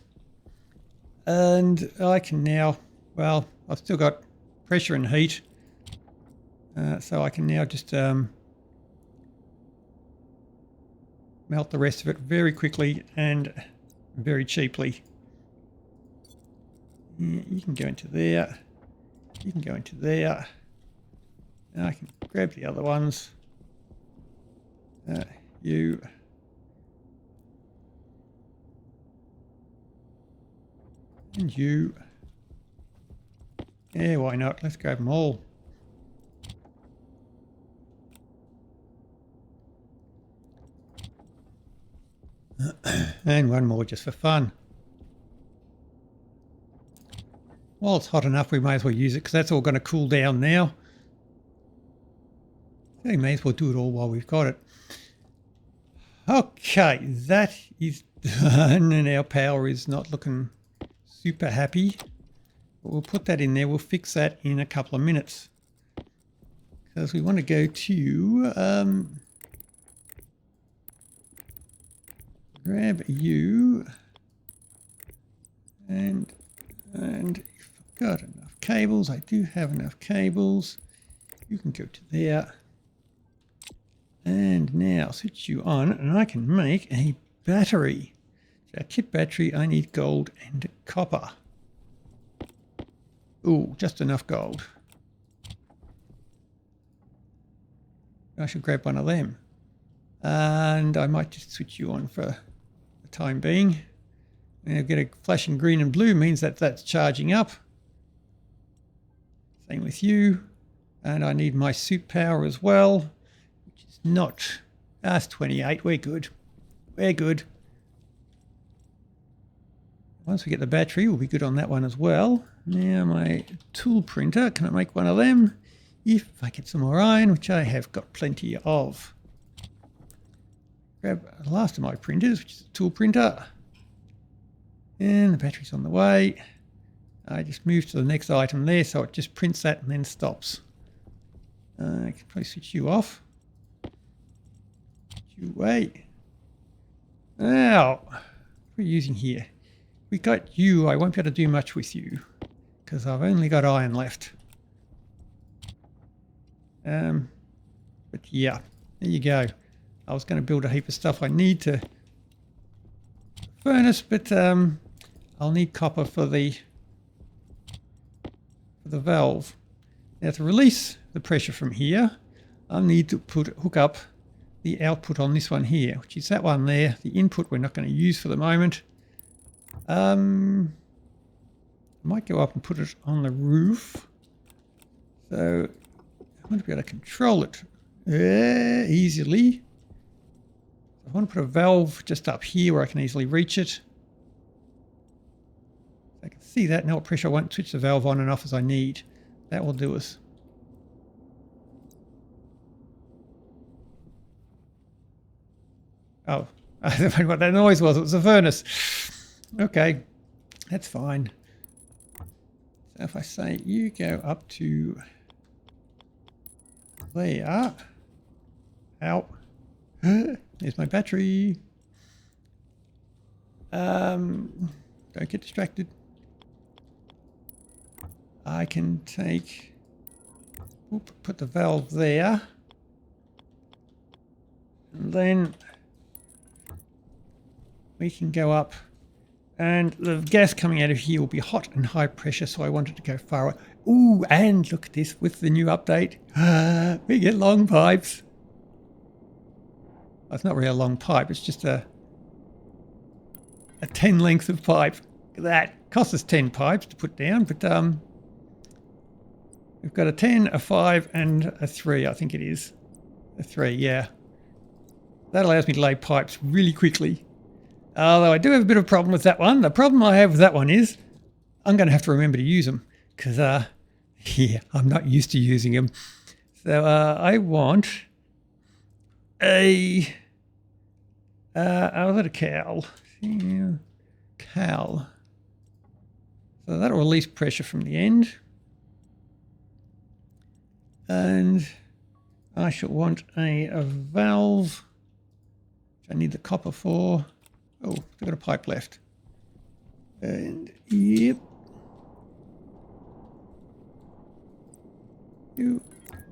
And I can now, well, I've still got pressure and heat. So I can now just melt the rest of it very quickly and very cheaply. You can go into there. You can go into there. And I can grab the other ones. You. And you. Yeah, why not? Let's grab them all. And one more just for fun. While it's hot enough, we may as well use it because that's all going to cool down now. So we may as well do it all while we've got it. Okay, that is done, and our power is not looking super happy. But we'll put that in there. We'll fix that in a couple of minutes. Because we want to go to... grab you, and if I've got enough cables, I do have enough cables. You can go to there, and now switch you on, and I can make a battery. So a kit battery, I need gold and copper. Ooh, just enough gold. I should grab one of them, and I might just switch you on for time being. And I'll get a flashing green and blue means that that's charging up. Same with you. And I need my suit power as well, which is not, that's 28. We're good. We're good. Once we get the battery, we'll be good on that one as well. Now my tool printer, can I make one of them? If I get some more iron, which I have got plenty of. Grab the last of my printers, which is a tool printer. And the battery's on the way. I just move to the next item there, so it just prints that and then stops. I can probably switch you off. Switch you away. Now, what are we using here? We got you. I won't be able to do much with you because I've only got iron left. But yeah, there you go. I was going to build a heap of stuff I need to furnace, but I'll need copper for the valve. Now to release the pressure from here, I'll need to hook up the output on this one here, which is that one there. The input we're not going to use for the moment. I might go up and put it on the roof. So I want to be able to control it easily. I want to put a valve just up here where I can easily reach it. I can see that. Now what pressure I won't switch the valve on and off as I need. That will do us. Oh, I don't know what that noise was. It was a furnace. Okay, that's fine. So if I say you go up to there. Ow. There's my battery. Don't get distracted. I can take, put the valve there, and then we can go up, and the gas coming out of here will be hot and high pressure, so I want it to go far away. Ooh, and look at this with the new update. We get long pipes. Well, it's not really a long pipe, it's just a 10 length of pipe. Look at that. Costs us 10 pipes to put down, but we've got a 10, a 5, and a 3, I think it is. A 3, yeah. That allows me to lay pipes really quickly. Although I do have a bit of a problem with that one. The problem I have with that one is I'm going to have to remember to use them because, yeah, I'm not used to using them. So I want a cowl. Yeah, cowl. So that'll release pressure from the end. And I shall want a valve, which I need the copper for. Oh, I've got a pipe left. And yep.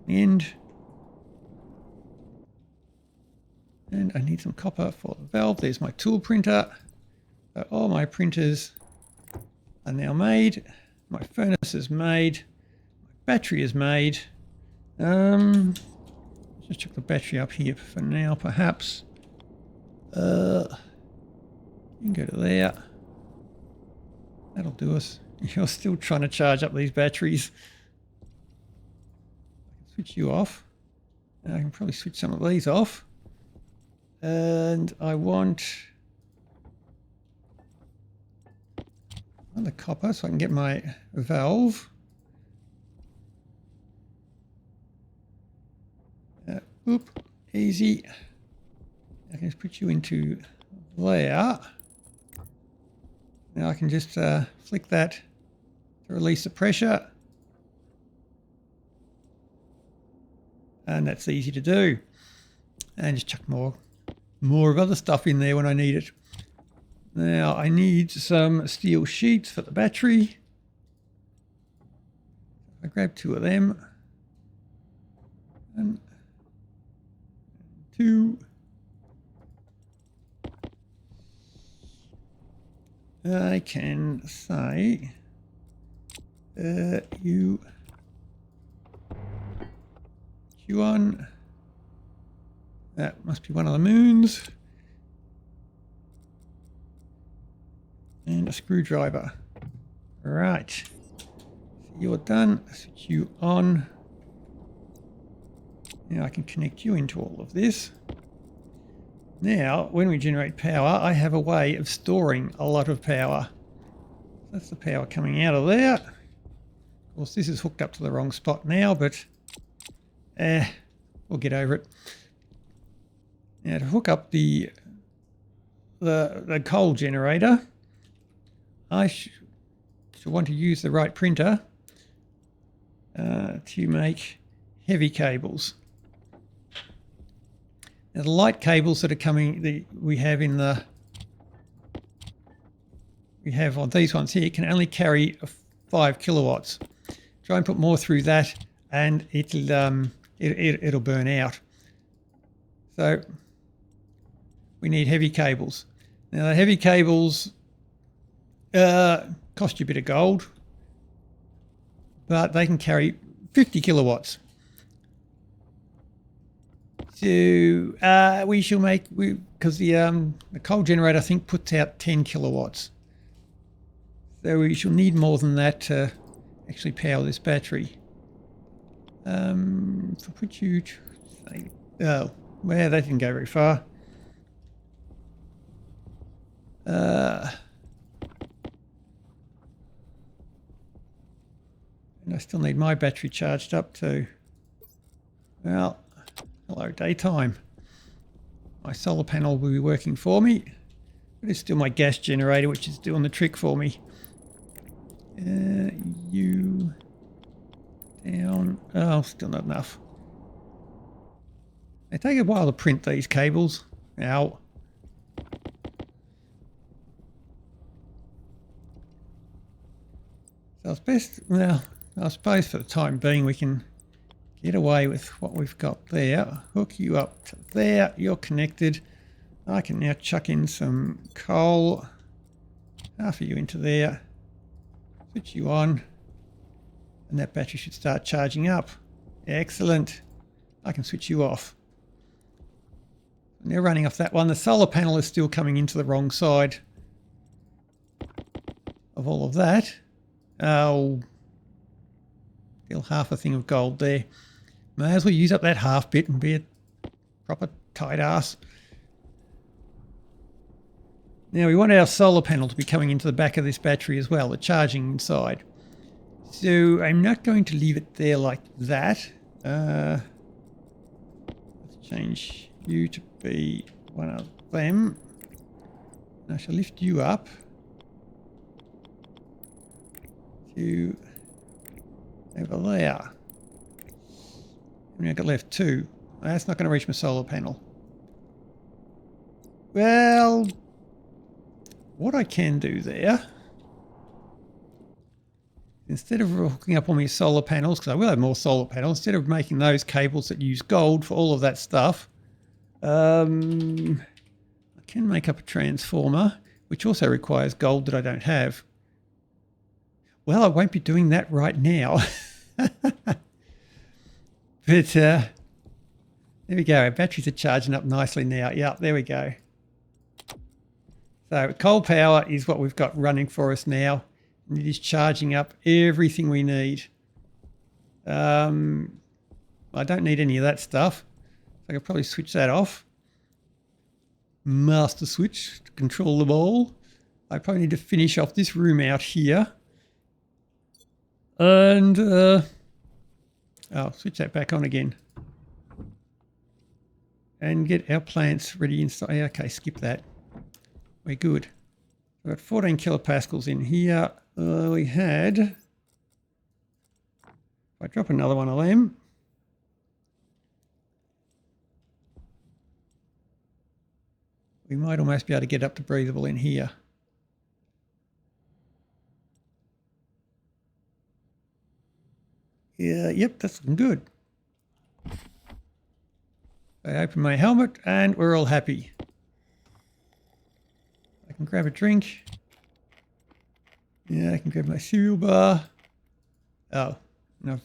End. And I need some copper for the valve. There's my tool printer. So all my printers are now made. My furnace is made. My battery is made. Just check the battery up here for now, perhaps. You can go to there. That'll do us. You're still trying to charge up these batteries. I can switch you off. I can probably switch some of these off. And I want the copper so I can get my valve. Oop, easy. I can just put you into there. Now I can just flick that to release the pressure. And that's easy to do. And just chuck more of other stuff in there when I need it. Now I need some steel sheets for the battery. I grab 2 of them. And 2. I can say you on. That must be one of the moons. And a screwdriver. Right. So you're done. Switch you on. Now I can connect you into all of this. Now, when we generate power, I have a way of storing a lot of power. That's the power coming out of there. Of course, this is hooked up to the wrong spot now, but we'll get over it. Now, to hook up the coal generator, I should want to use the right printer to make heavy cables. Now the light cables that are coming, we have on these ones here, can only carry 5 kilowatts. Try and put more through that, and it'll burn out. So we need heavy cables. Now the heavy cables cost you a bit of gold, but they can carry 50 kilowatts. So we shall make, because the coal generator I think puts out 10 kilowatts. So we shall need more than that to actually power this battery. If I put you, oh, well, that didn't go very far. And I still need my battery charged up too. Well, hello daytime. My solar panel will be working for me, but it's still my gas generator which is doing the trick for me. You down. Oh, still not enough. They take a while to print these cables. Ow. So it's best, well, I suppose for the time being we can get away with what we've got there. Hook you up to there. You're connected. I can now chuck in some coal. Half of you into there. Switch you on. And that battery should start charging up. Excellent. I can switch you off. And they're running off that one. The solar panel is still coming into the wrong side of all of that. Oh, still half a thing of gold there. May as well use up that half bit and be a proper tight ass. Now we want our solar panel to be coming into the back of this battery as well, the charging inside. So I'm not going to leave it there like that. Let's change you to be one of them. I shall lift you up to over there. And I've got left 2. That's not going to reach my solar panel. Well, what I can do there, instead of hooking up all my solar panels, because I will have more solar panels, instead of making those cables that use gold for all of that stuff, I can make up a transformer, which also requires gold that I don't have. Well, I won't be doing that right now. But there we go. Our batteries are charging up nicely now. Yeah, there we go. So coal power is what we've got running for us now. And it is charging up everything we need. I don't need any of that stuff. So I could probably switch that off. Master switch to control them all. I probably need to finish off this room out here. And I'll switch that back on again. And get our plants ready inside. Okay, skip that. We're good. We've got 14 kilopascals in here. We had, if I drop another one of them, we might almost be able to get up to breathable in here. Yeah, yep, that's looking good. I open my helmet and we're all happy. I can grab a drink. Yeah, I can grab my cereal bar. Oh, no.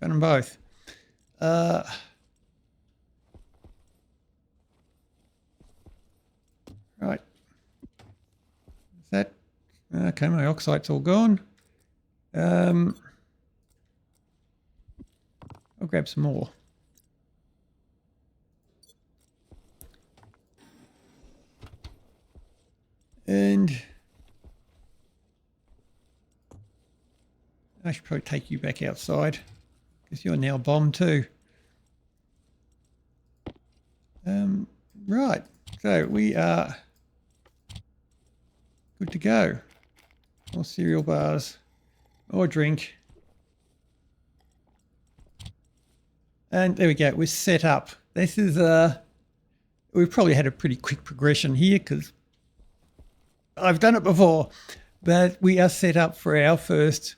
Got them both. Right. Is that? Okay, my oxite's all gone. I'll grab some more. And I should probably take you back outside because you're now bombed too. Right, so we are good to go. More cereal bars, more drink. And there we go, we're set up. This is, we've probably had a pretty quick progression here because I've done it before, but we are set up for our first,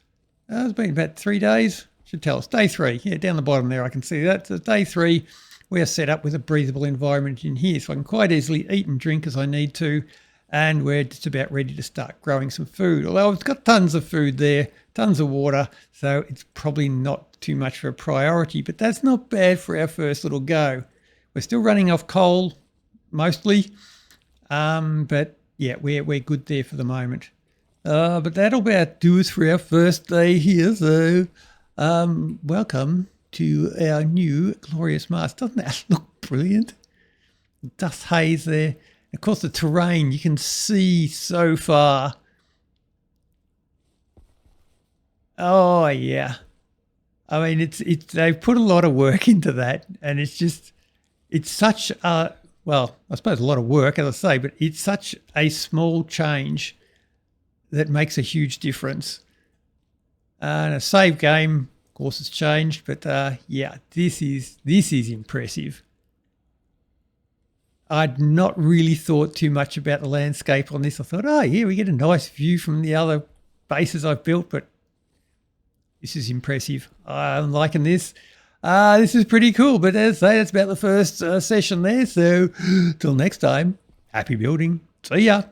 it's been about 3 days, should tell us, day 3. Yeah, down the bottom there I can see that. So day 3, we are set up with a breathable environment in here. So I can quite easily eat and drink as I need to, and we're just about ready to start growing some food. Although I've got tons of food there, tons of water, so it's probably not too much of a priority, but that's not bad for our first little go. We're still running off coal, mostly, but yeah, we're good there for the moment. But that'll about do us for our first day here. So welcome to our new glorious Mars. Doesn't that look brilliant? Dust haze there. Of course, the terrain you can see so far. Oh yeah. I mean, it's they've put a lot of work into that, and it's such a, well, I suppose a lot of work, as I say, but it's such a small change that makes a huge difference. And a save game, of course, has changed, but yeah, this is impressive. I'd not really thought too much about the landscape on this. I thought, oh yeah, we get a nice view from the other bases I've built, but This is impressive. I'm liking this. This is pretty cool. But as I say, that's about the first session there. So till next time, happy building. See ya.